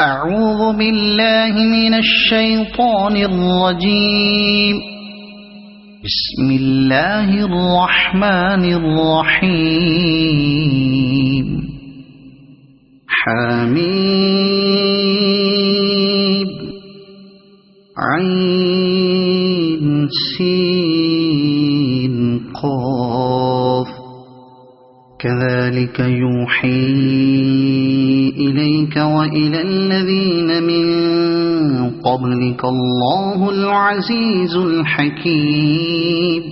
أعوذ بالله من الشيطان الرجيم. بسم الله الرحمن الرحيم. حميد عين سين قاف كذلك يوحي إليك وإلى الذين من قبلك الله العزيز الحكيم.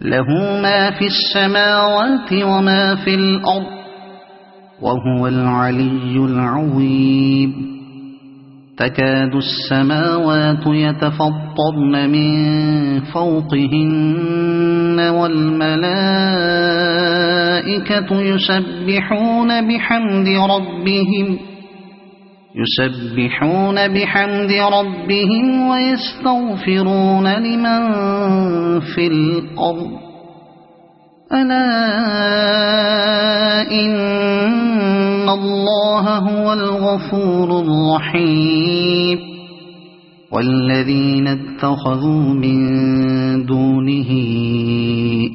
له ما في السماوات وما في الأرض وهو العلي العظيم. تكاد السماوات يتفطرن من فوقهن والملائكة يسبحون بحمد ربهم ويستغفرون لمن في الأرض. ألا إن الله هو الغفور الرحيم. والذين اتخذوا من دونه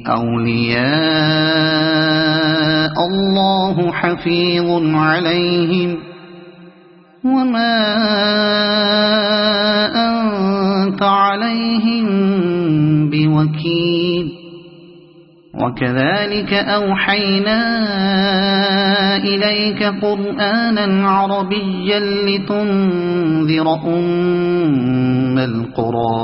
أولياء الله حفيظ عليهم وما أنت عليهم بوكيل. وكذلك أوحينا إليك قرآنا عربيا لتنذر أم القرى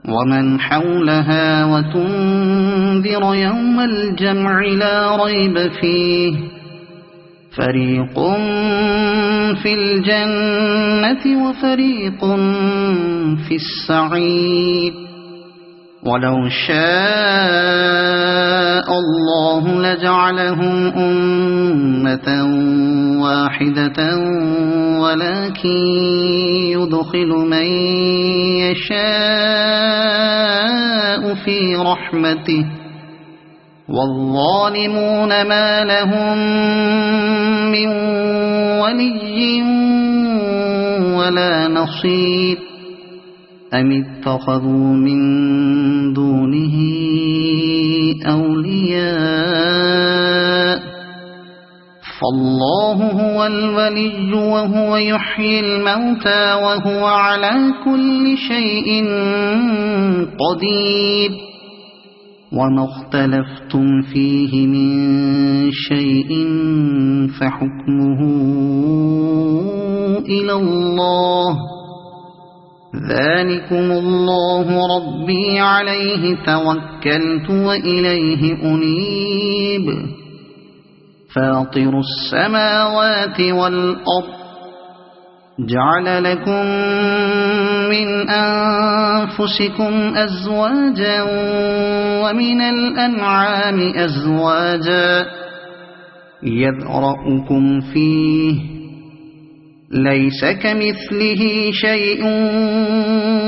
ومن حولها وتنذر يوم الجمع لا ريب فيه. فريق في الجنة وفريق في السعير. ولو شاء الله لجعلهم أمة واحدة ولكن يدخل من يشاء في رحمته والظالمون ما لهم من ولي ولا نصير. أم اتخذوا من دونه أولياء فالله هو الولي وهو يحيي الموتى وهو على كل شيء قدير. وما اختلفتم فيه من شيء فحكمه إلى الله. ذلكم الله ربي عليه توكلت وإليه أنيب. فاطر السماوات والأرض جعل لكم من أنفسكم أزواجا ومن الأنعام أزواجا يذرأكم فيه ليس كمثله شيء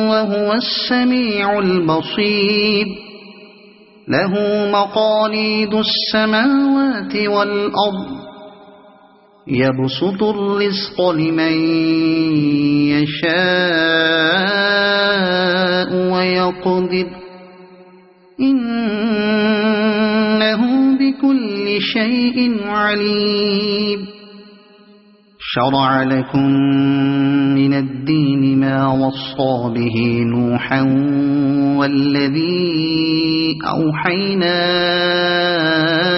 وهو السميع البصير. له مقاليد السماوات والأرض يبسط الرزق لمن يشاء ويقدر إنه بكل شيء عليم. شرع لكم من الدين ما وصى به نوحا والذي أوحينا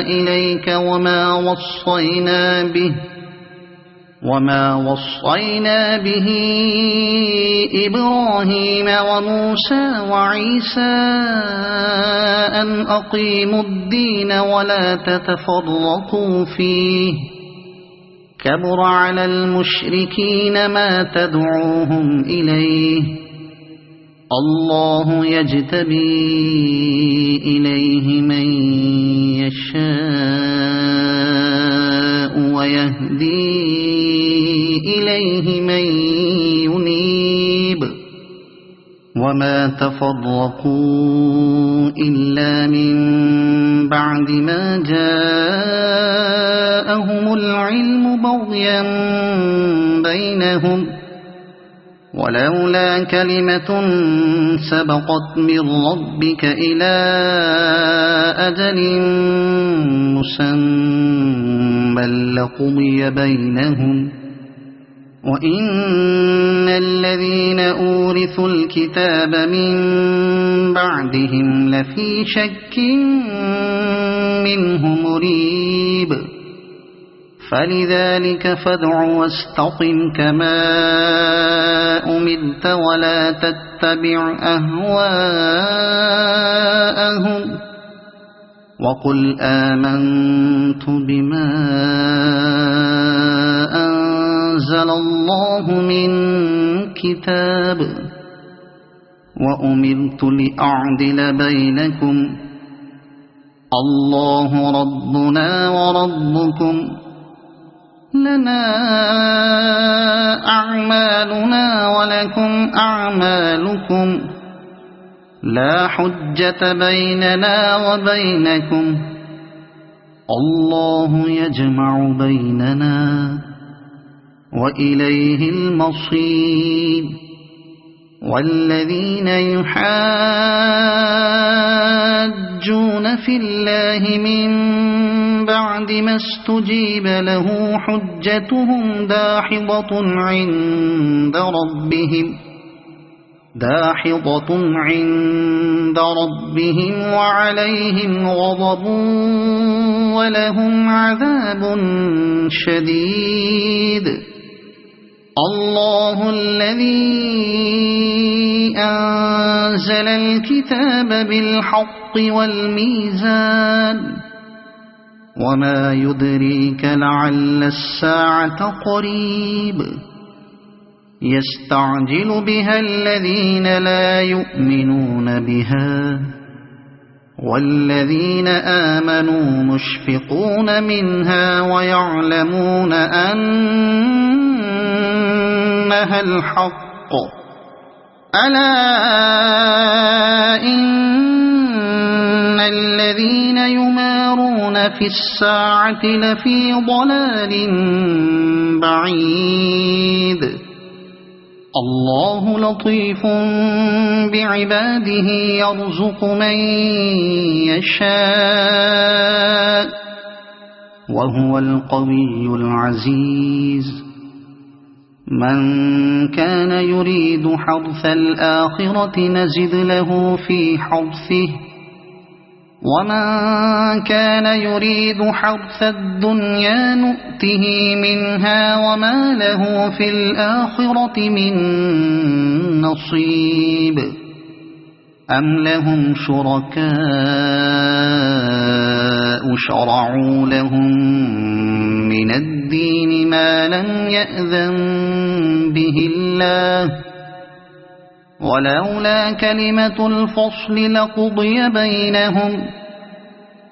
إليك وما وصينا به إبراهيم وموسى وعيسى أن أقيموا الدين ولا تتفرقوا فيه. كبر على المشركين ما تدعوهم إليه. الله يجتبي إليه من يشاء ويهدي إليه من ينيب. وما تفرقوا إلا من بعد ما جاءهم العلم بغيا بينهم ولولا كلمة سبقت من ربك إلى أجل مسمى لقضي بينهم وإن الذين أورثوا الكتاب من بعدهم لفي شك منه مريب فلذلك فادع واستقم كما أمرت ولا تتبع أهواءهم وقل آمنت بما أنزل الله من كتاب وأمرت لأعدل بينكم الله ربنا وربكم لنا أعمالنا ولكم أعمالكم لا حجة بيننا وبينكم الله يجمع بيننا وإليه المصير والذين يحاجون في الله من بعد ما استجيب له حجتهم داحضة عند ربهم وعليهم غضب ولهم عذاب شديد الله الذي أنزل الكتاب بالحق والميزان وما يدريك لعل الساعة قريب يستعجل بها الذين لا يؤمنون بها والذين آمنوا مشفقون منها ويعلمون أنها الحق ألا إن الذين يمارون في الساعة لفي ضلال بعيد الله لطيف بعباده يرزق من يشاء وهو القوي العزيز من كان يريد حرث الآخرة نزد له في حرثه ومن كان يريد حرث الدنيا نؤته منها وما له في الآخرة من نصيب أم لهم شركاء شرعوا لهم من الدين ما لم يأذن به الله ولولا كلمة الفصل لقضي بينهم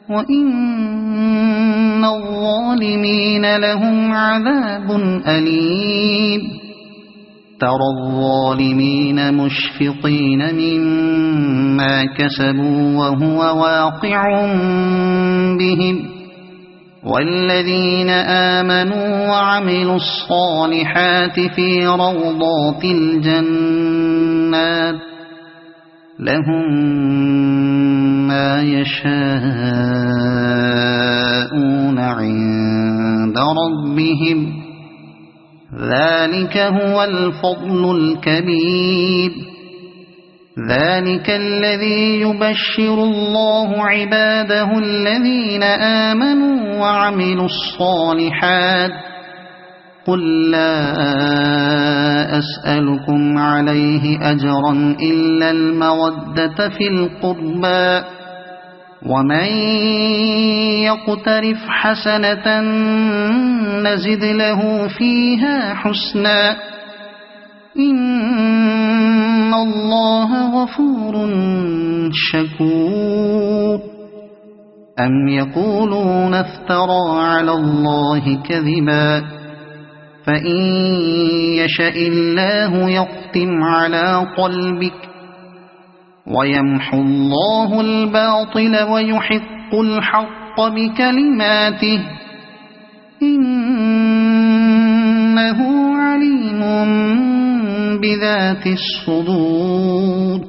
وإن الظالمين لهم عذاب أليم ترى الظالمين مشفقين مما كسبوا وهو واقع بهم والذين آمنوا وعملوا الصالحات في روضات الجنات لهم ما يشاءون عند ربهم ذلك هو الفضل الكبير ذلك الذي يبشر الله عباده الذين آمنوا وعملوا الصالحات قل لا أسألكم عليه أجرا إلا المودة في القربى ومن يقترف حسنة نزد له فيها حسنا إن الله غفور شكور أم يقولون افترى على الله كذبا فإن يشاء الله يختم على قلبك ويمحو الله الباطل ويحق الحق بكلماته إنه عليم بذات الصدور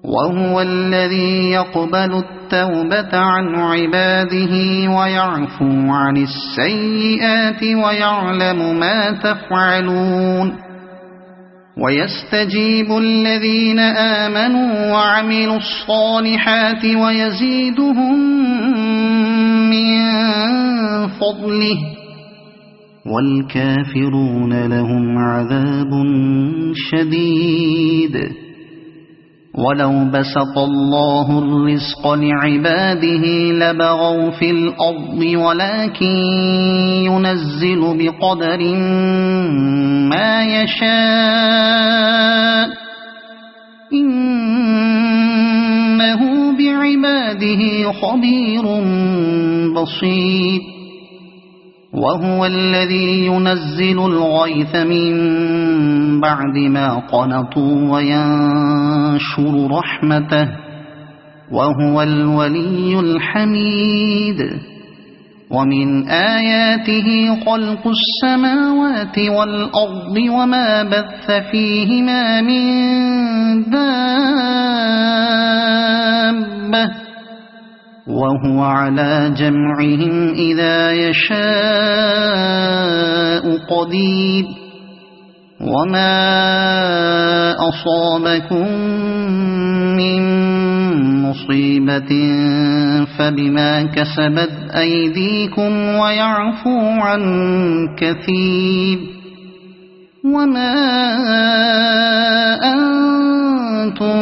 وهو الذي يقبل التوبة عن عباده ويعفو عن السيئات ويعلم ما تفعلون ويستجيب الذين آمنوا وعملوا الصالحات ويزيدهم من فضله والكافرون لهم عذاب شديد ولو بسط الله الرزق لعباده لبغوا في الأرض ولكن ينزل بقدر ما يشاء إنه بعباده خبير بصير وهو الذي ينزل الغيث من بعد ما قنطوا وينشر رحمته وهو الولي الحميد ومن آياته خلق السماوات والأرض وما بث فيهما من دابة وهو على جمعهم إذا يشاء قدير وما أصابكم من مصيبة فبما كسبت أيديكم ويعفو عن كثير وما أنتم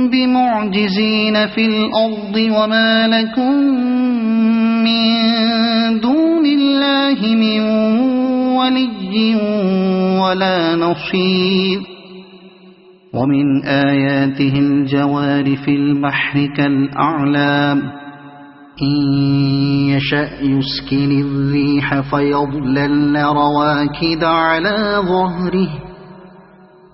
بمعجزين في الأرض وما لكم من دون الله من ولي ولا نصير ومن آياته الجوار في البحر كالأعلام إن يشأ يسكن الريح فيظللن رواكد على ظهره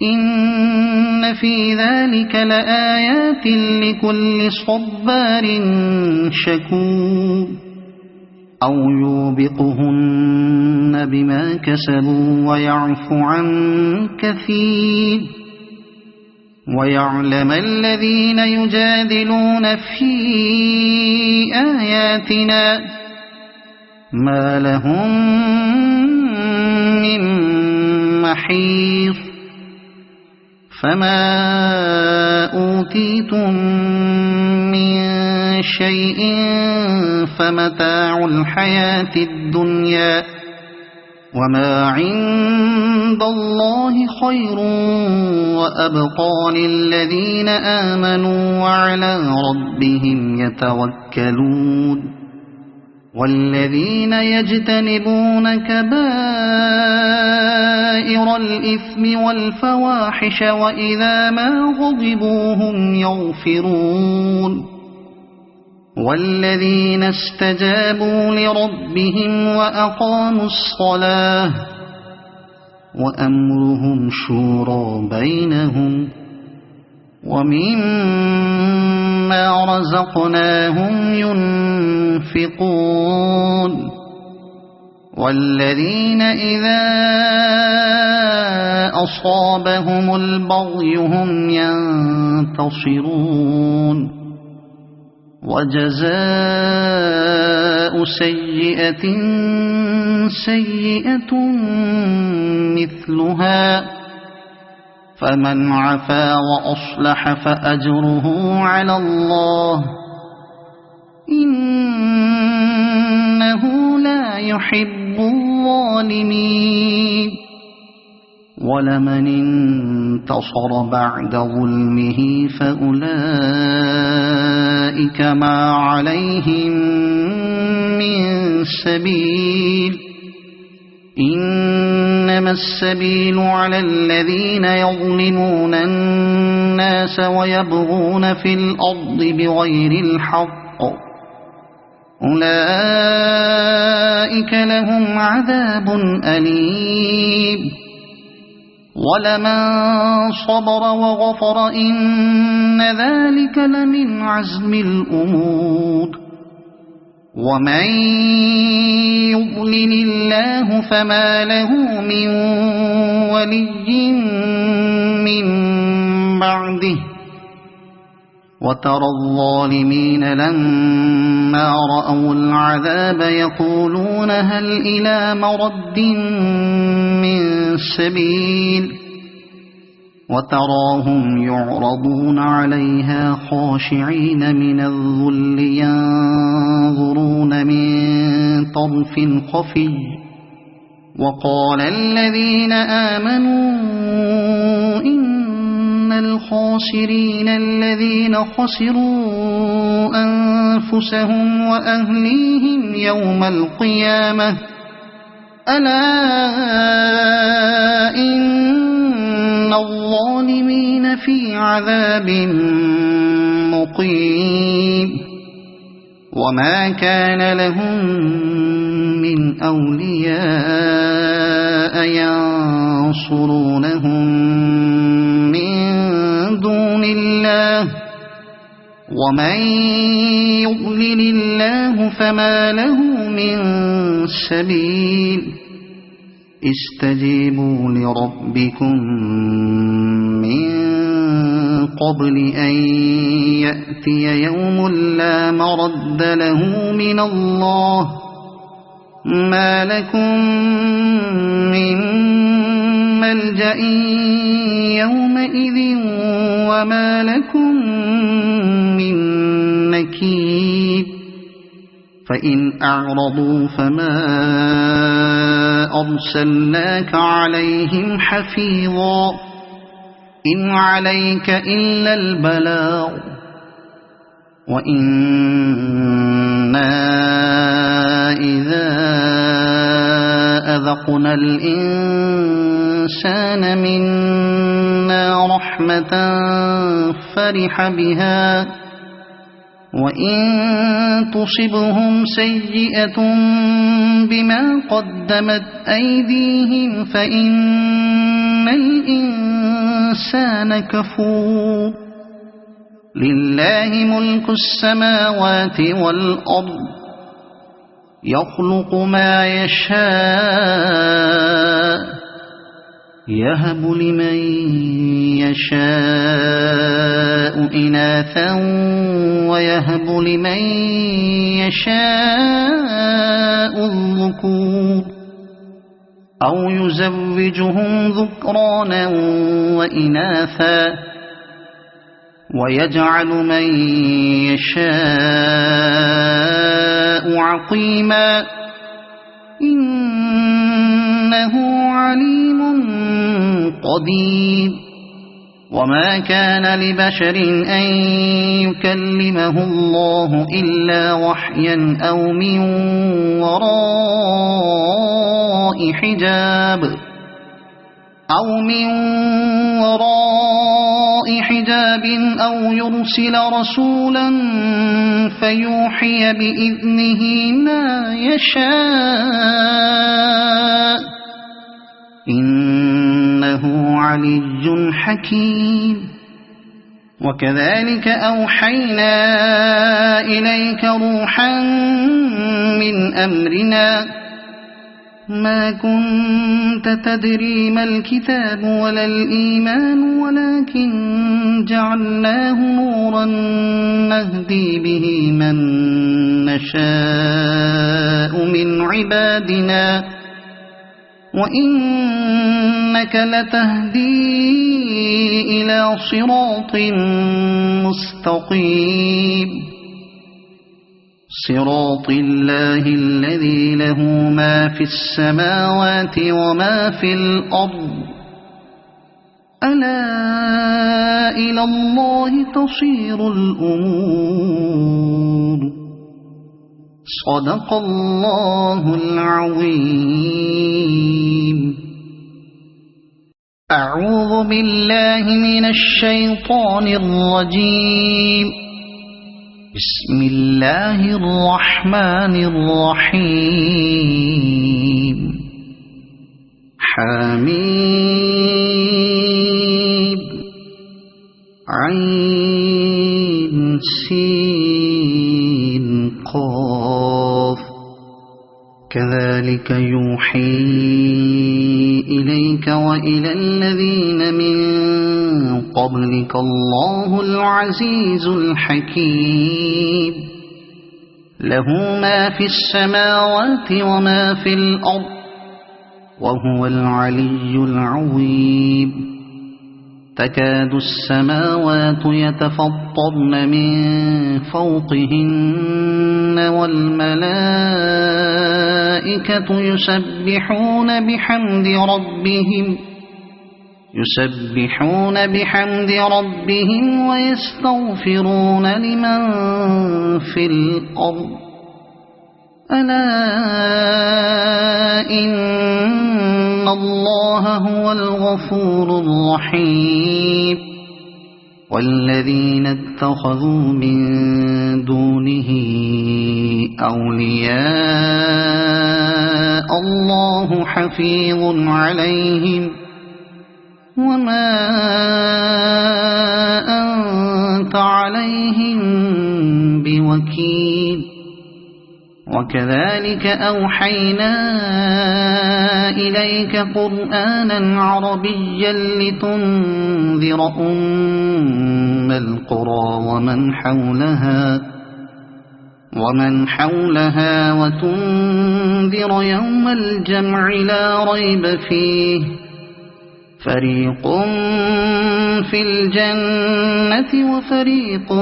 إن في ذلك لآيات لكل صبار شكور أو يوبقهن بما كسبوا ويعفو عن كثير ويعلم الذين يجادلون في آياتنا ما لهم من محيص فما أوتيتم من شيء فمتاع الحياة الدنيا وما عند الله خير وأبقى للذين آمنوا وعلى ربهم يتوكلون والذين يجتنبون كبائر الإثم والفواحش وإذا ما غضبوا هم يغفرون والذين استجابوا لربهم وأقاموا الصلاة وأمرهم شورى بينهم ومما رزقناهم ينفقون والذين إذا أصابهم البغي هم ينتصرون وجزاء سيئة سيئة مثلها فمن عفا وأصلح فأجره على الله إنه لا يحب الظالمين ولمن انتصر بعد ظلمه فأولئك ما عليهم من سبيل إنما السبيل على الذين يظلمون الناس ويبغون في الأرض بغير الحق أولئك لهم عذاب أليم ولمن صبر وغفر إن ذلك لمن عزم الأمور ومن يضلل الله فما له من ولي من بعده وترى الظالمين لما رأوا العذاب يقولون هل إلى مرد من سبيل وتراهم يعرضون عليها خاشعين من الذل ينظرون من طرف خفي وقال الذين آمنوا إن الخاسرين الذين خسروا أنفسهم وأهليهم يوم القيامة ألا إن الظالمين في عذاب مقيم وما كان لهم من أولياء ينصرونهم من دون الله ومن يضلل الله فما له من سبيل استجيبوا لربكم من قبل أن يأتي يوم لا مرد له من الله ما لكم من ملجأ يومئذ وما لكم من نكير فإن أعرضوا فما أرسلناك عليهم حفيظا إن عليك إلا البلاغ وإنا إذا أذقنا الإنسان منا رحمة فرح بها وإن تصبهم سيئة بما قدمت أيديهم فإن الإنسان كفور لله ملك السماوات والأرض يخلق ما يشاء يهب لمن يشاء إناثا ويهب لمن يشاء الذكور أو يزوجهم ذكرانا وإناثا ويجعل من يشاء عقيما إنه عليم قدير وما كان لبشر أن يكلمه الله إلا وحيا أو من وراء حجاب أو يرسل رسولا فيوحي بإذنه ما يشاء إنه علي حكيم وكذلك أوحينا إليك روحا من أمرنا ما كنت تدري ما الكتاب ولا الإيمان ولكن جعلناه نورا نهدي به من نشاء من عبادنا وإنك لتهدي إلى صراط مستقيم صراط الله الذي له ما في السماوات وما في الأرض ألا إلى الله تصير الأمور صدق الله العظيم أعوذ بالله من الشيطان الرجيم بسم الله الرحمن الرحيم حميم عين سين قاف كذلك يوحي إليك وإلى الذين من قبلك الله العزيز الحكيم له ما في السماوات وما في الأرض وهو العلي العظيم تكاد السماوات يتفطرن من فوقهن والملائكة يسبحون بحمد ربهم ويستغفرون لمن في الأرض ألا إن الله هو الغفور الرحيم والذين اتخذوا من دونه أولياء الله حفيظ عليهم وما أنت عليهم بوكيل وكذلك أوحينا إليك قرآنا عربيا لتنذر أم القرى ومن حولها وتنذر يوم الجمع لا ريب فيه فريق في الجنة وفريق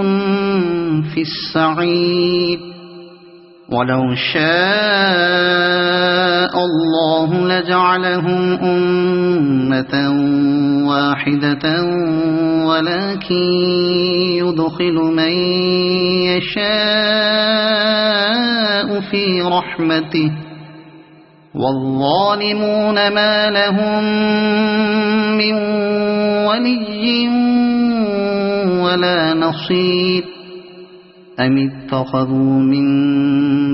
في السعير ولو شاء الله لجعلهم أمة واحدة ولكن يدخل من يشاء في رحمته والظالمون ما لهم من ولي ولا نصير أم اتخذوا من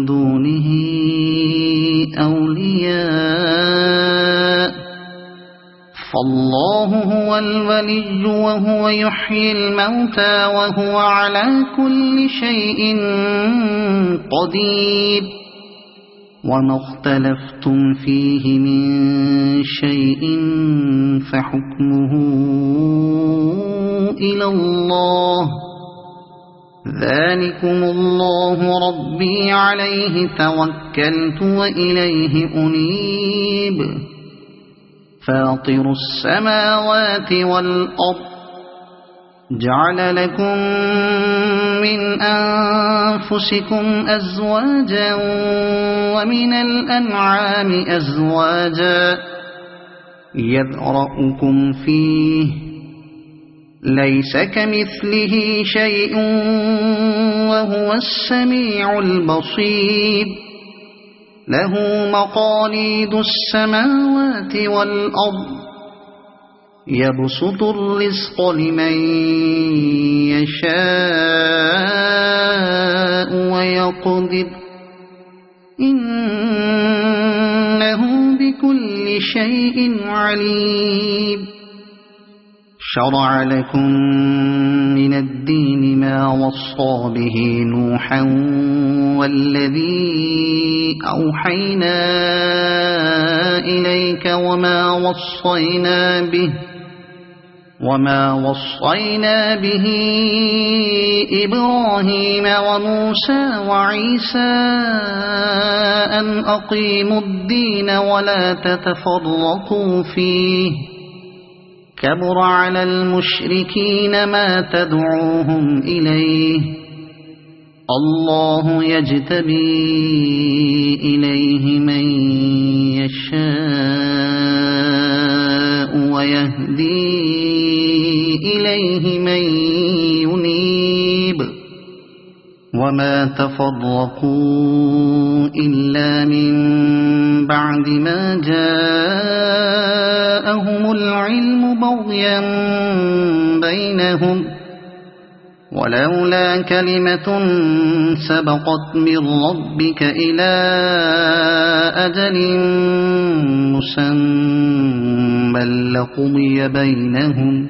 دونه أولياء فالله هو الولي وهو يحيي الموتى وهو على كل شيء قدير وما اختلفتم فيه من شيء فحكمه إلى الله ذلكم الله ربي عليه توكلت وإليه أنيب فاطر السماوات والأرض جعل لكم من أنفسكم أزواجا ومن الأنعام أزواجا يذرأكم فيه ليس كمثله شيء وهو السميع البصير له مقاليد السماوات والأرض يبسط الرزق لمن يشاء ويقدر إنه بكل شيء عليم شرع لكم من الدين ما وصى به نوحا والذي أوحينا إليك وما وصينا به إبراهيم وموسى وعيسى أن أقيموا الدين ولا تتفرقوا فيه كبر على المشركين ما تدعوهم إليه الله يجتبي إليه من يشاء ويهدي إليه من ينيب وما تفرقوا إلا من بعد ما جاءهم العلم بغيا بينهم ولولا كلمة سبقت من ربك إلى أجل مسمى لقضي بينهم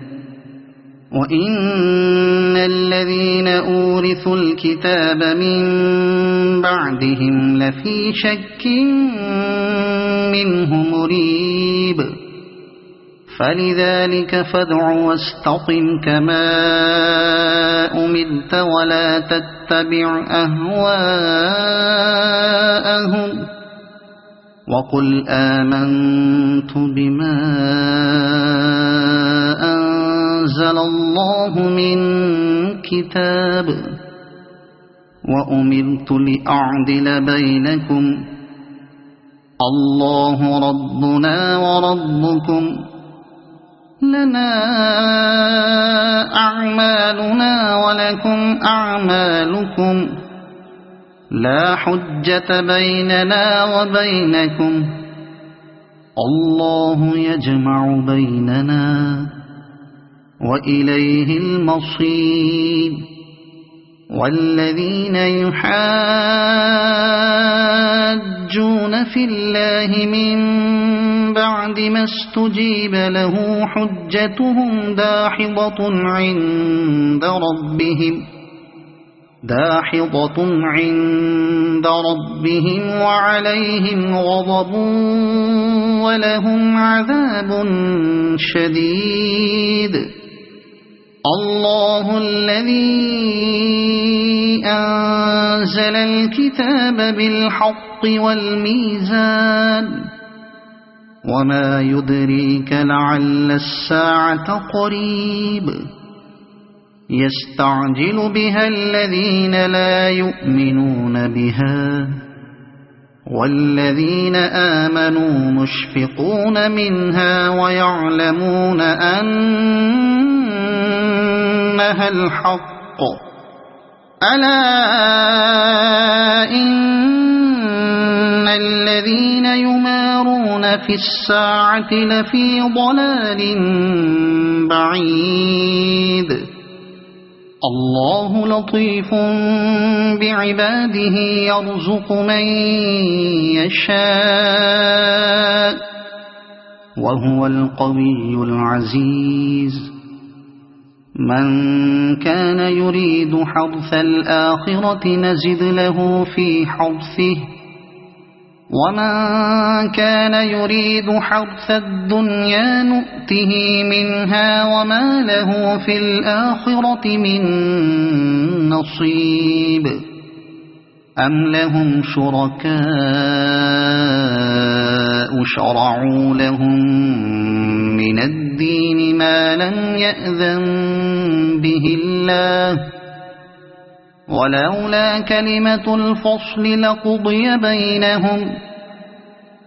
وإن الذين أورثوا الكتاب من بعدهم لفي شك منه مريب فلذلك فادع واستقم كما أمرت ولا تتبع أهواءهم وقل آمنت بما أنزل الله من كتاب وأمرت لأعدل بينكم الله ربنا وربكم لنا أعمالنا ولكم أعمالكم لا حجة بيننا وبينكم الله يجمع بيننا وإليه المصير والذين يحاجون في الله من بعد ما استجيب له حجتهم داحضة عند ربهم وعليهم غضب ولهم عذاب شديد الله الذي أنزل الكتاب بالحق والميزان وما يدريك لعل الساعة قريب يستعجل بها الذين لا يؤمنون بها والذين آمنوا مشفقون منها ويعلمون أنها الحق ألا إن الذين يمارون في الساعة لفي ضلال بعيد الله لطيف بعباده يرزق من يشاء وهو القوي العزيز من كان يريد حرث الآخرة نزد له في حرثه ومن كان يريد حرث الدنيا نؤته منها وما له في الآخرة من نصيب أم لهم شركاء شرعوا لهم من الدين ما لم يأذن به الله ولولا كلمة الفصل لقضي بينهم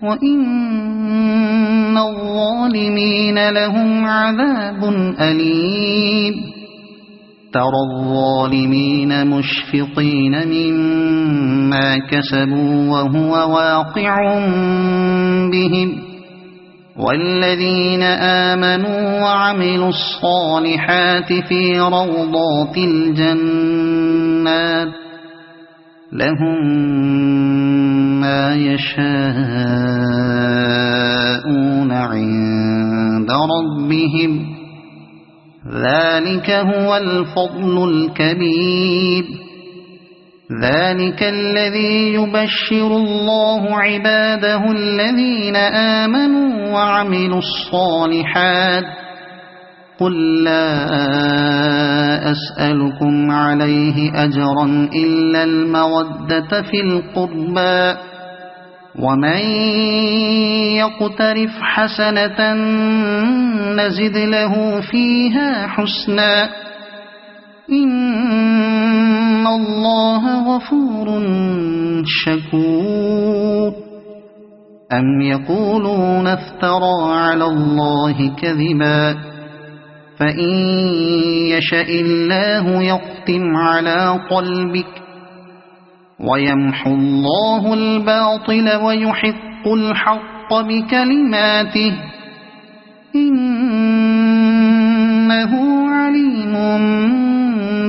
وإن الظالمين لهم عذاب أليم ترى الظالمين مشفقين مما كسبوا وهو واقع بهم والذين آمنوا وعملوا الصالحات في روضات الجنات لهم ما يشاءون عند ربهم ذلك هو الفضل الكبير ذلك الذي يبشر الله عباده الذين آمنوا وعملوا الصالحات قل لا أسألكم عليه أجرا إلا المودة في القربى ومن يقترف حسنة نزد له فيها حسنا إن الله غفور شكور أم يقولون افترى على الله كذبا فإن يشأ الله يختم على قلبك ويمحو الله الباطل ويحق الحق بكلماته إنه عليم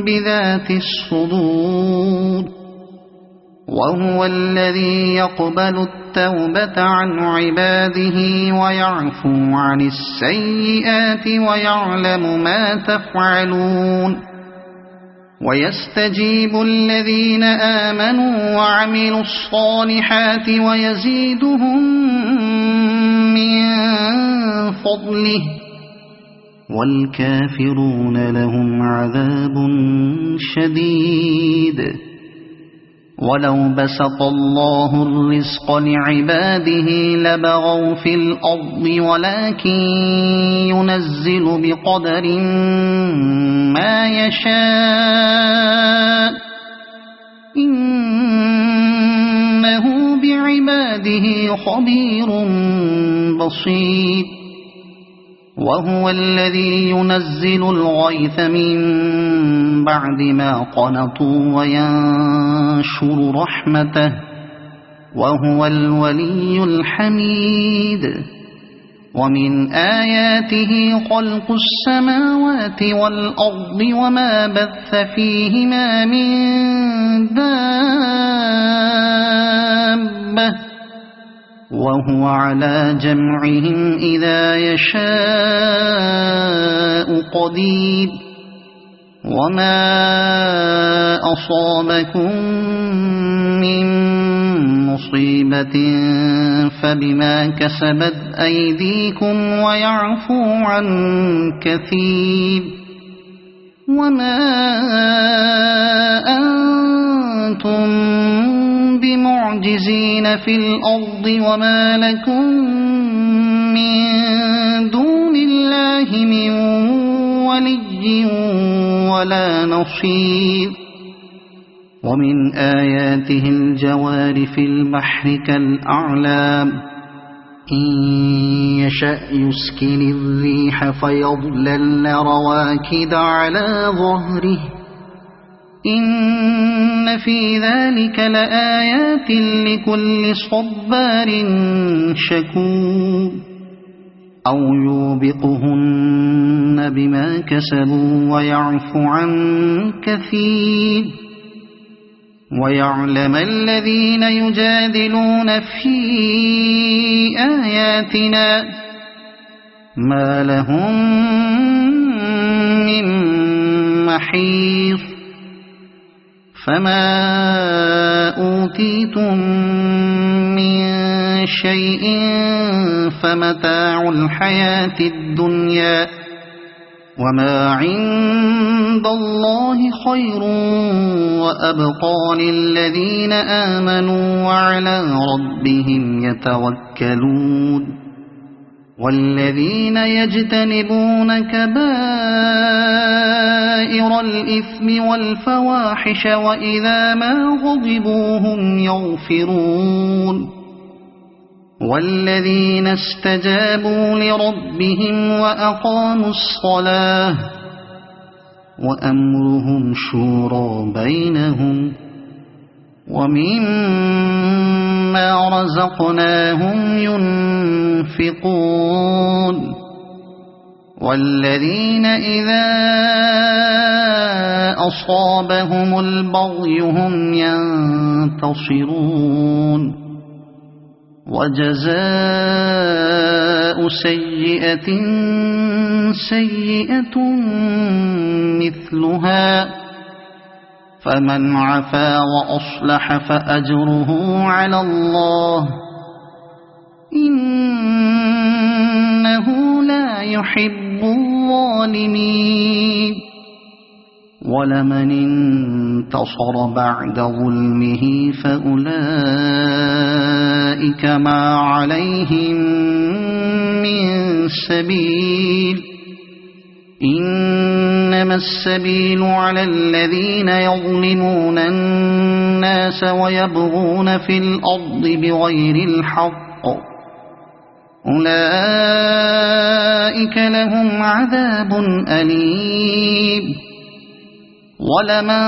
بذات الصدور وهو الذي يقبل التوبة عن عباده ويعفو عن السيئات ويعلم ما تفعلون ويستجيب الذين آمنوا وعملوا الصالحات ويزيدهم من فضله والكافرون لهم عذاب شديد ولو بسط الله الرزق لعباده لبغوا في الأرض ولكن ينزل بقدر ما يشاء إنه بعباده خبير بصير وهو الذي ينزل الغيث من بعد ما قنطوا وينشر رحمته وهو الولي الحميد ومن آياته خلق السماوات والأرض وما بث فيهما من دابة وهو على جمعهم إذا يشاء قدير وما أصابكم من مصيبة فبما كسبت أيديكم ويعفو عن كثير وما أنتم بمعجزين في الأرض وما لكم من دون الله من ولي ولا نصير ومن آياته الجوار في البحر كالأعلام إن يشأ يسكن الريح فيظللن رواكد على ظهره إن في ذلك لآيات لكل صبار شكور أو يوبقهن بما كسبوا ويعفو عن كثير ويعلم الذين يجادلون في آياتنا ما لهم من محيص فما أوتيتم من شيء فمتاع الحياة الدنيا وما عند الله خير وأبقى للذين آمنوا وعلى ربهم يتوكلون والذين يجتنبون كبائر الإثم والفواحش وإذا ما غضبوا هم يغفرون والذين استجابوا لربهم وأقاموا الصلاة وأمرهم شورى بينهم ومما رزقناهم ينفقون والذين إذا أصابهم البغي هم ينتصرون وجزاء سيئة سيئة مثلها فمن عفا وأصلح فأجره على الله إنه لا يحب الظالمين ولمن انتصر بعد ظلمه فأولئك ما عليهم من سبيل إنما السبيل على الذين يظلمون الناس ويبغون في الأرض بغير الحق أولئك لهم عذاب أليم ولمن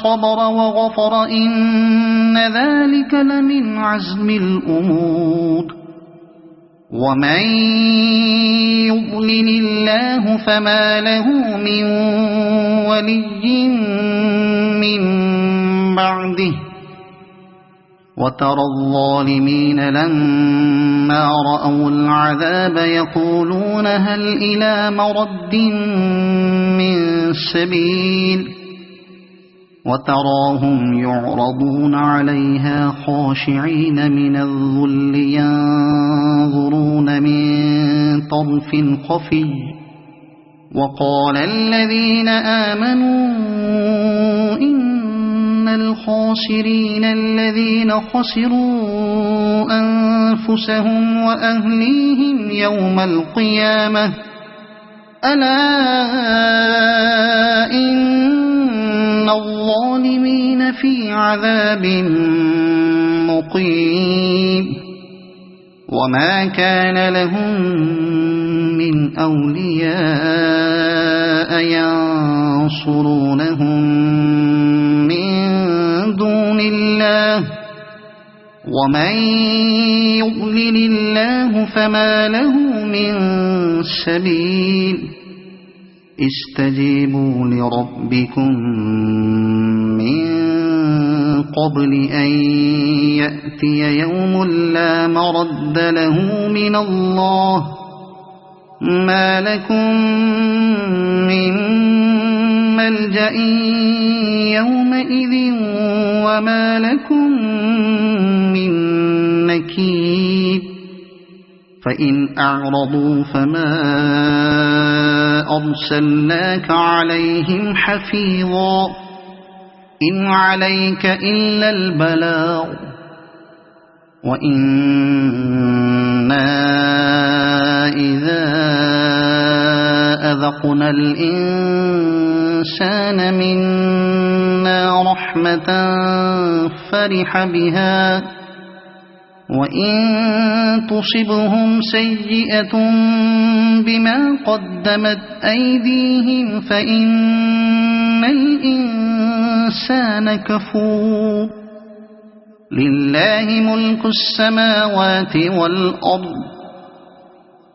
صبر وغفر إن ذلك لمن عزم الأمور ومن يضلل الله فما له من ولي من بعده وترى الظالمين لما رأوا العذاب يقولون هل إلى مرد من سبيل وتراهم يعرضون عليها خاشعين من الذل ينظرون من طرف خفي وقال الذين آمنوا إن الخاسرين الذين خسروا أنفسهم وأهليهم يوم القيامة ألا إن الظالمين في عذاب مقيم وما كان لهم من أولياء ينصرونهم من دون الله ومن يضلل الله فما له من سبيل استجيبوا لربكم من قبل أن يأتي يوم لا مرد له من الله ما لكم من ملجأ يومئذ وما لكم من نكير فإن أعرضوا فما أرسلناك عليهم حفيظا إن عليك إلا البلاغ وإنا إذا أذقنا الإنسان منا رحمة فرح بها وإن تصبهم سيئة بما قدمت أيديهم فإن الإنسان كفور لله ملك السماوات والأرض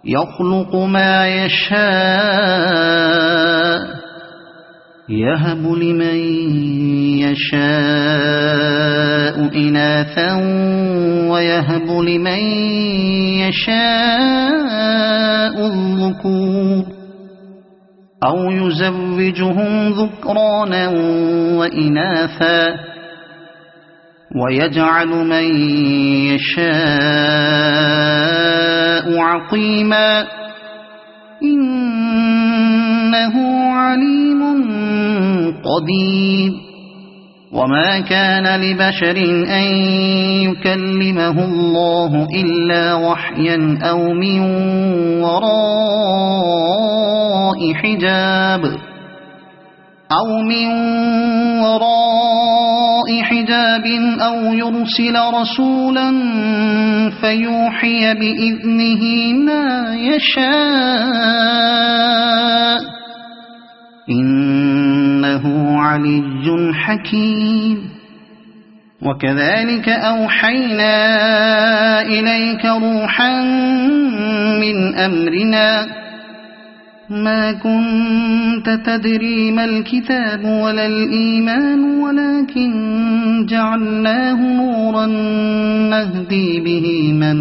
يخلق ما يشاء يهب لمن يشاء إناثا ويهب لمن يشاء الذكور أو يزوجهم ذكرانا وإناثا ويجعل من يشاء عقيما إنه عليم قدير وما كان لبشر أن يكلمه الله إلا وحيا أو من وراء حجاب أو يرسل رسولا فيوحي بإذنه ما يشاء إنه علي حكيم وكذلك أوحينا إليك روحا من أمرنا ما كنت تدري ما الكتاب ولا الإيمان ولكن جعلناه نورا نهدي به من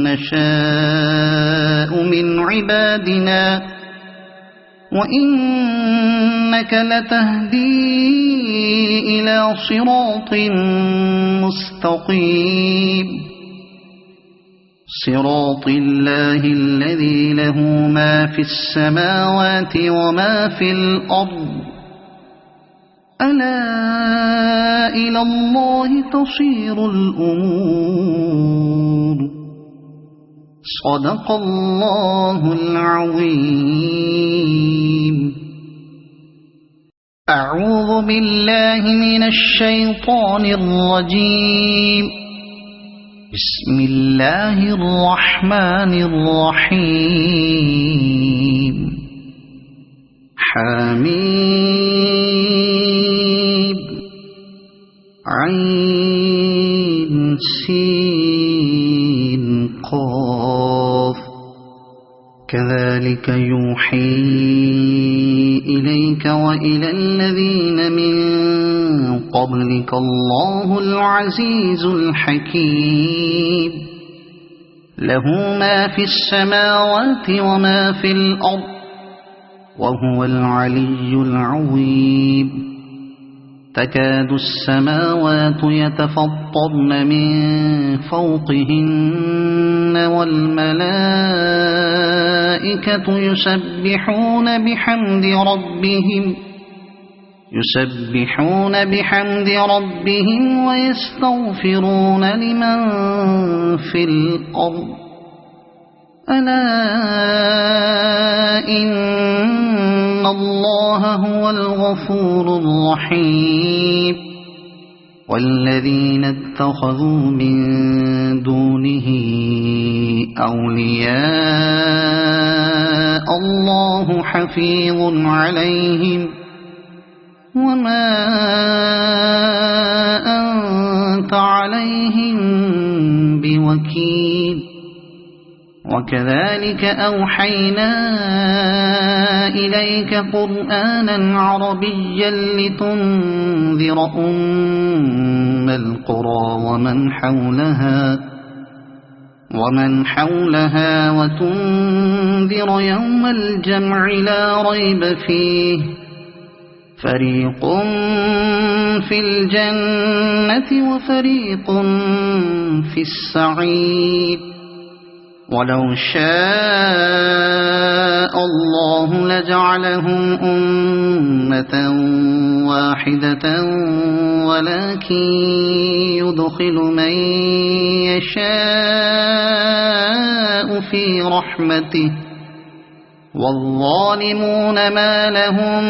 نشاء من عبادنا وإنك لتهدي إلى صراط مستقيم صراط الله الذي له ما في السماوات وما في الأرض ألا إلى الله تصير الأمور صدق الله العظيم أعوذ بالله من الشيطان الرجيم بسم الله الرحمن الرحيم حميد عين سين قاف كذلك يوحي إليك وإلى الذين من قبلك الله العزيز الحكيم له ما في السماوات وما في الأرض وهو العلي العظيم تكاد السماوات يتفطرن من فوقهن والملائكة يسبحون بحمد ربهم ويستغفرون لمن في الأرض ألا إن الله هو الغفور الرحيم والذين اتخذوا من دونه أولياء الله حفيظ عليهم وما أنت عليهم بوكيل وكذلك أوحينا إليك قرآنا عربيا لتنذر أم القرى ومن حولها وتنذر يوم الجمع لا ريب فيه فريق في الجنة وفريق في السعير ولو شاء الله لجعلهم أمة واحدة ولكن يدخل من يشاء في رحمته والظالمون ما لهم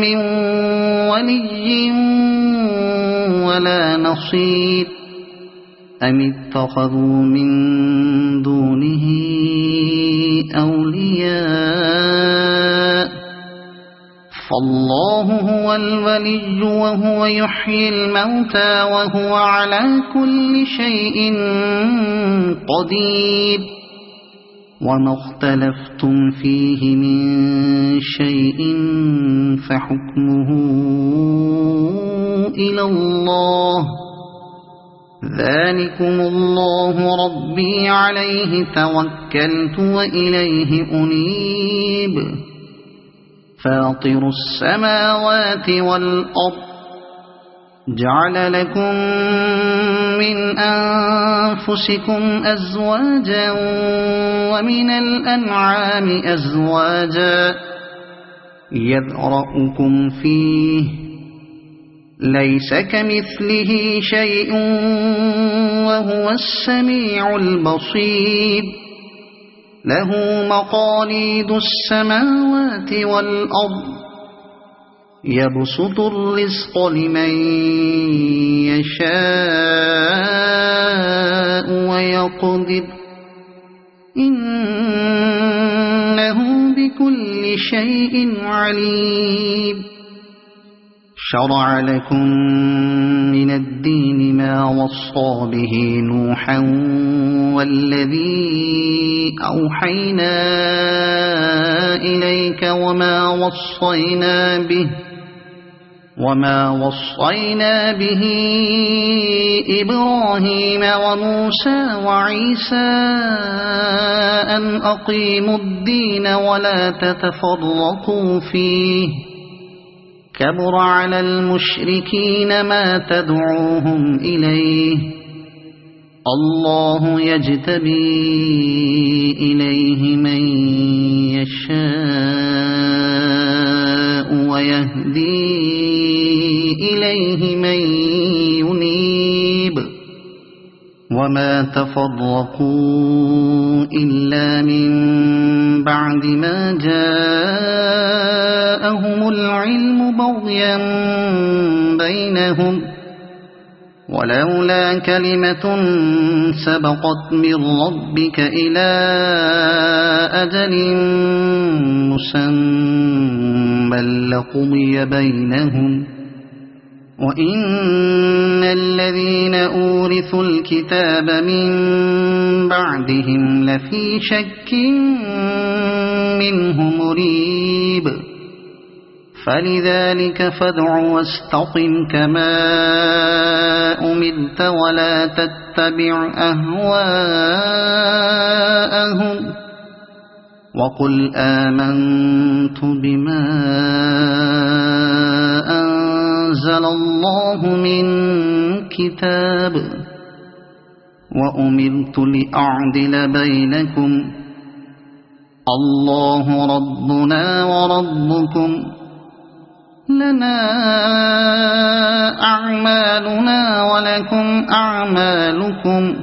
من ولي ولا نصير أم اتخذوا من دونه أولياء فالله هو الولي وهو يحيي الموتى وهو على كل شيء قدير وما اختلفتم فيه من شيء فحكمه إلى الله ذلكم الله ربي عليه توكلت وإليه أنيب فاطر السماوات والأرض جعل لكم من أنفسكم أزواجا ومن الأنعام أزواجا يذرأكم فيه ليس كمثله شيء وهو السميع البصير له مقاليد السماوات والأرض يبسط الرزق لمن يشاء ويقدر إنه بكل شيء عليم شرع لكم من الدين ما وصى به نوحا والذي أوحينا إليك وما وصينا به إبراهيم وموسى وعيسى أن أقيموا الدين ولا تتفرقوا فيه كبر على المشركين ما تدعوهم إليه الله يجتبي إليه من يشاء ويهدي إليه من ينيب وما تفرقوا إلا من بعد ما جاءهم العلم بغيا بينهم ولولا كلمة سبقت من ربك إلى أجل مسمى لقضي بينهم وإن الذين أورثوا الكتاب من بعدهم لفي شك منه مريب فلذلك فادع واستقم كما أمرت ولا تتبع أهواءهم وقل آمنت بما أنزل الله من كتاب وأمرت لأعدل بينكم الله ربنا وربكم لنا أعمالنا ولكم أعمالكم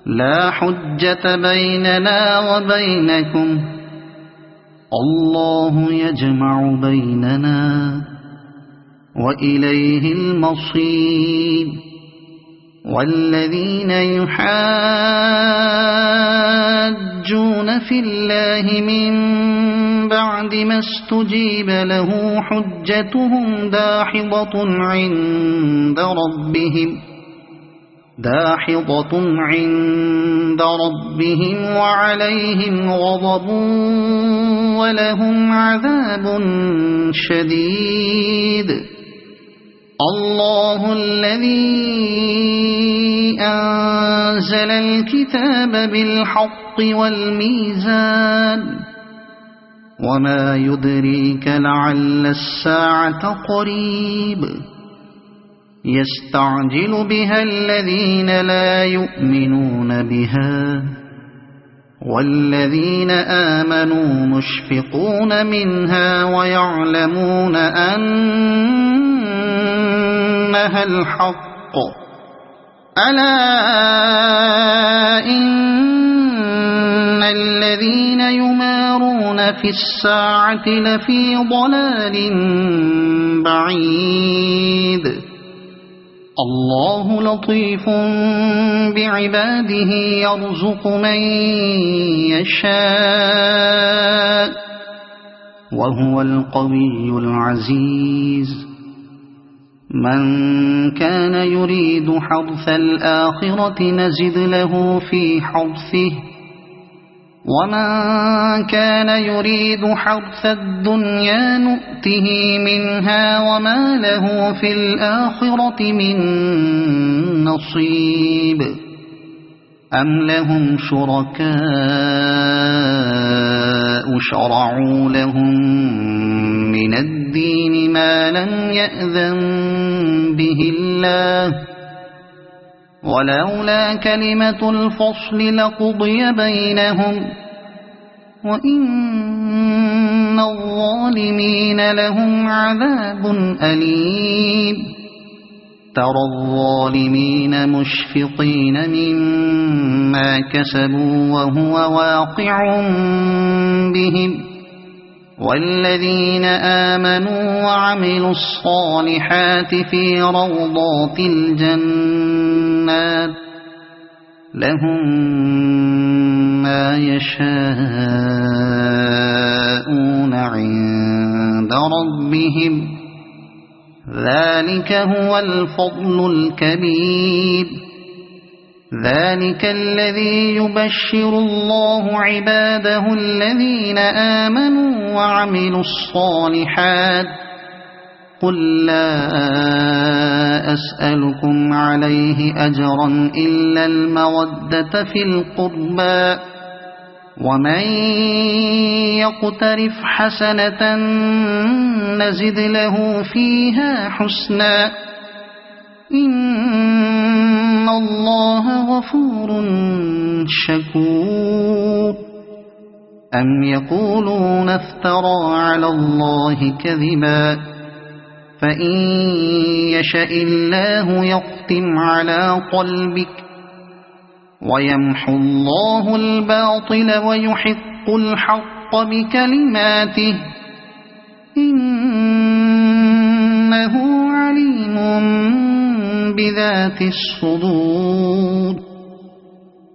لا حجة بيننا وبينكم الله يجمع بيننا وإليه المصير والذين يحاجون في الله من بعد ما استجيب له حجتهم داحضة عند ربهم وعليهم غضب ولهم عذاب شديد الله الذي أنزل الكتاب بالحق والميزان وما يدريك لعل الساعة قريب يستعجل بها الذين لا يؤمنون بها والذين آمنوا مشفقون منها ويعلمون أنها الحق ألا إن الذين يمارون في الساعة لفي ضلال بعيد الله لطيف بعباده يرزق من يشاء وهو القوي العزيز من كان يريد حرث الآخرة نزد له في حرثه ومن كان يريد حرث الدنيا نؤته منها وما له في الآخرة من نصيب أم لهم شركاء شرعوا لهم من الدين ما لم يأذن به الله ولولا كلمة الفصل لقضي بينهم وإن الظالمين لهم عذاب أليم ترى الظالمين مشفقين مما كسبوا وهو واقع بهم والذين آمنوا وعملوا الصالحات في روضات الجنات لهم ما يشاءون عند ربهم ذلك هو الفضل الكبير ذلك الذي يبشر الله عباده الذين آمنوا وعملوا الصالحات قل لا أسألكم عليه أجرا إلا المودة في القربى ومن يقترف حسنة نزد له فيها حسنا إن الله غفور شكور أم يقولون افترى على الله كذبا فإن يشأ الله يختم على قلبك ويمحو الله الباطل ويحق الحق بكلماته إنه عليم بذات الصدور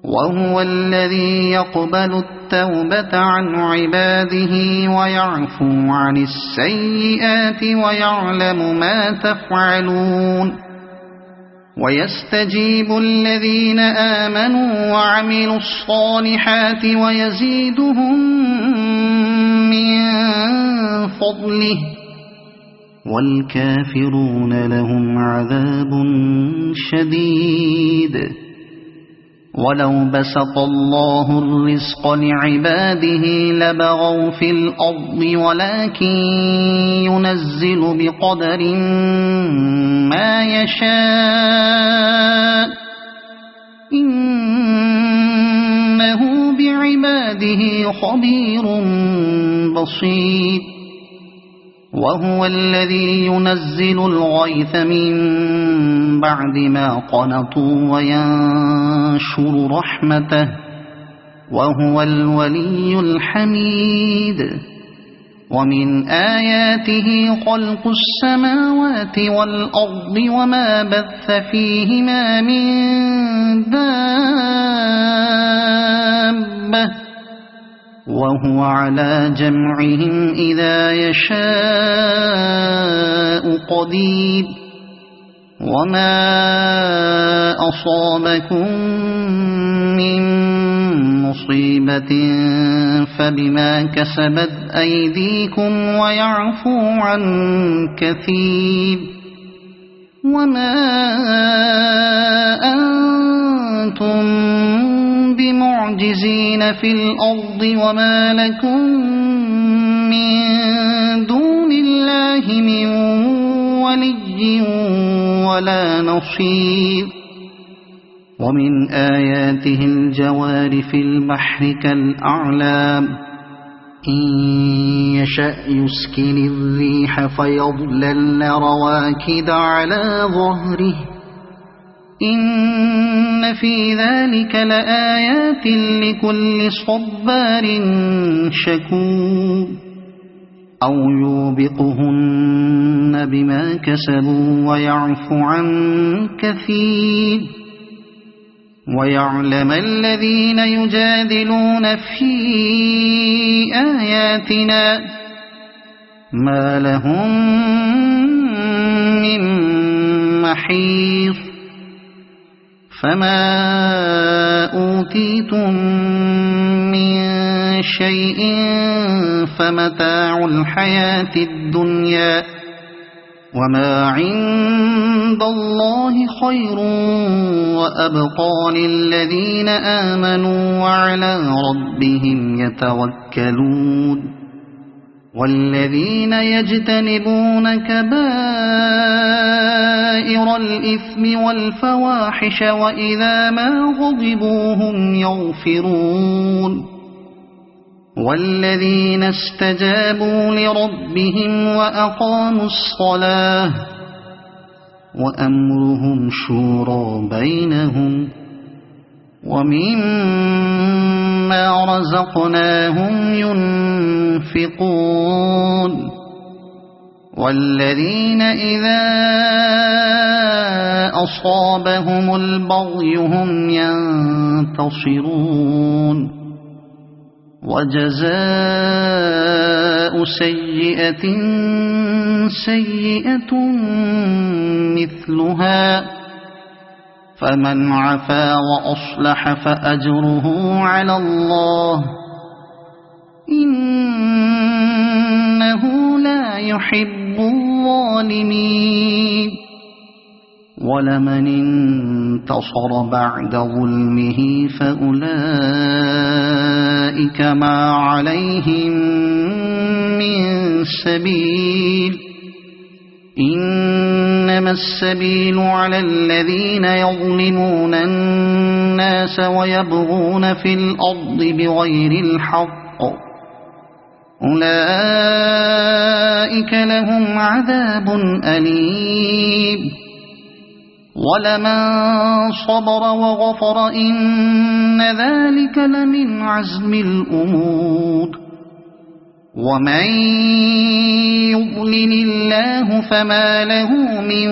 وهو الذي يقبل التوبة عن عباده ويعفو عن السيئات ويعلم ما تفعلون ويستجيب الذين آمنوا وعملوا الصالحات ويزيدهم من فضله والكافرون لهم عذاب شديد. ولو بسط الله الرزق لعباده لبغوا في الأرض ولكن ينزل بقدر ما يشاء إنه بعباده خبير بصير. وهو الذي ينزل الغيث من بعد ما قنطوا وينشر رحمته وهو الولي الحميد. ومن آياته خلق السماوات والأرض وما بث فيهما من دابة وهو على جمعهم إذا يشاء قدير. وما أصابكم من مصيبة فبما كسبت أيديكم ويعفو عن كثير. وما أنتم بمعجزين في الأرض وما لكم من دون الله من ولي ولا نصير. ومن آياته الجوار في البحر كالأعلام إن يشأ يسكن الريح فيظللن رواكد على ظهره إن في ذلك لآيات لكل صبار شكور. أو يوبقهن بما كسبوا ويعفو عن كثير. ويعلم الذين يجادلون في آياتنا ما لهم من محيص. فما أوتيتم من شيء فمتاع الحياة الدنيا وما عند الله خير وأبقى للذين آمنوا وعلى ربهم يتوكلون. والذين يجتنبون كبائر الإثم والفواحش وإذا ما غضبوا هم يغفرون. والذين استجابوا لربهم وأقاموا الصلاة وأمرهم شورى بينهم ومما رزقناهم ينفقون. والذين إذا أصابهم البغي هم ينتصرون. وجزاء سيئة سيئة مثلها فمن عفا وأصلح فأجره على الله إنه لا يحب الظالمين. ولمن انتصر بعد ظلمه فأولئك ما عليهم من سبيل إنما السبيل على الذين يظلمون الناس ويبغون في الأرض بغير الحق أولئك لهم عذاب أليم. ولمن صبر وغفر إن ذلك لمن عزم الأمور. ومن يضلل الله فما له من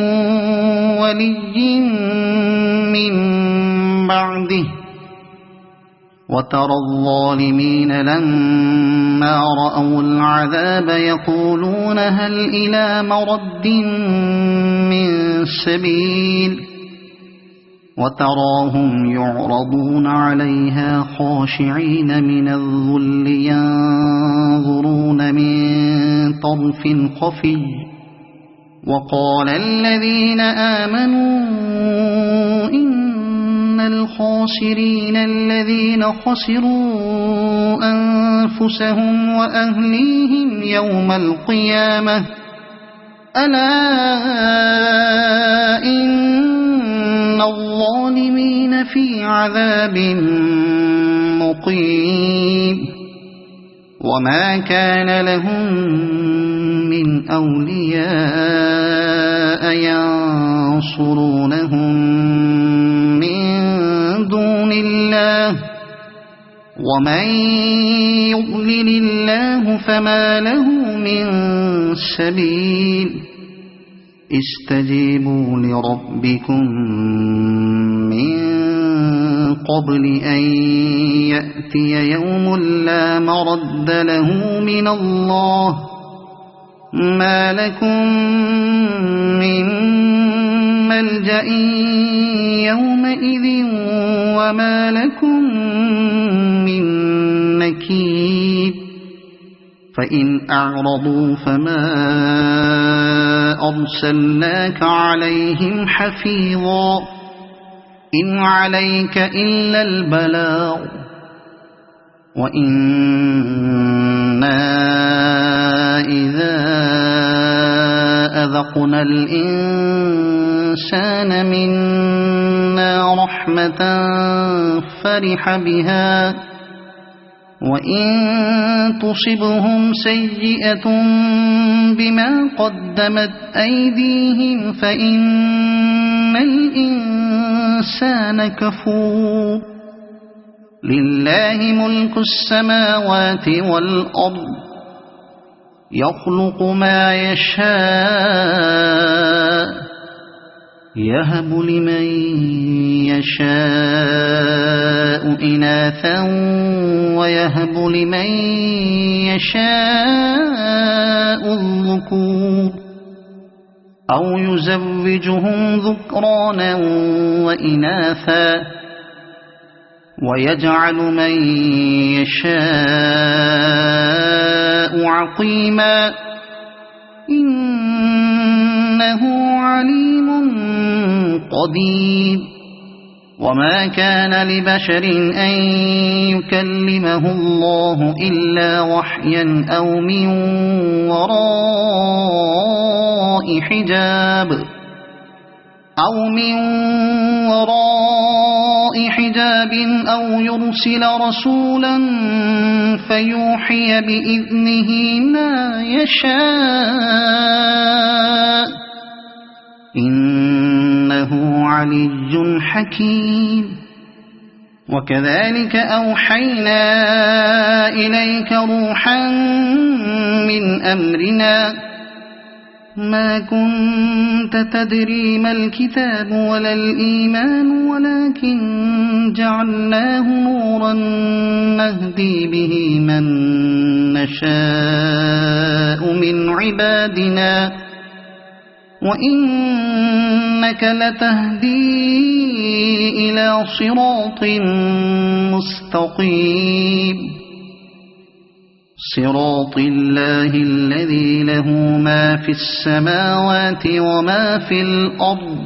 ولي من بعده. وترى الظالمين لما رأوا العذاب يقولون هل إلى مرد من سبيل وتراهم يعرضون عليها خاشعين من الذل ينظرون من طرف خفي وقال الذين آمنوا إن الخاسرين الذين خسروا أنفسهم وأهليهم يوم القيامة ألا إن الظالمين في عذاب مقيم وما كان لهم من أولياء ينصرونهم من دون الله ومن يضلل الله فما له من سبيل استجيبوا لربكم من قبل أن يأتي يوم لا مرد له من الله ما لكم من ملجأ يومئذ وما لكم من نكير فإن أعرضوا فما أرسلناك عليهم حفيظا إن عليك إلا البلاغ وإنا إذا أذقنا الإنسان منا رحمة فرح بها وإن تصبهم سيئة بما قدمت أيديهم فإن الإنسان كفور لله ملك السماوات والأرض يخلق ما يشاء يهب لمن يشاء إناثا ويهب لمن يشاء الذكور أو يزوجهم ذكرانا وإناثا ويجعل من يشاء عقيما إنه عليم قدير وما كان لبشر أن يكلمه الله إلا وحيا أو من وراء حجاب أو يرسل رسولا فيوحي بإذنه ما يشاء إنه علي حكيم وكذلك أوحينا إليك روحا من أمرنا ما كنت تدري ما الكتاب ولا الإيمان ولكن جعلناه نورا نهدي به من نشاء من عبادنا وإنك لتهدي إلى صراط مستقيم صراط الله الذي له ما في السماوات وما في الأرض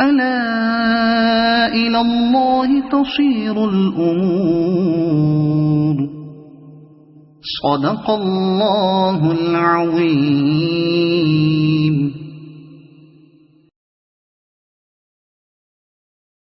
ألا إلى الله تصير الأمور صدق الله العظيم.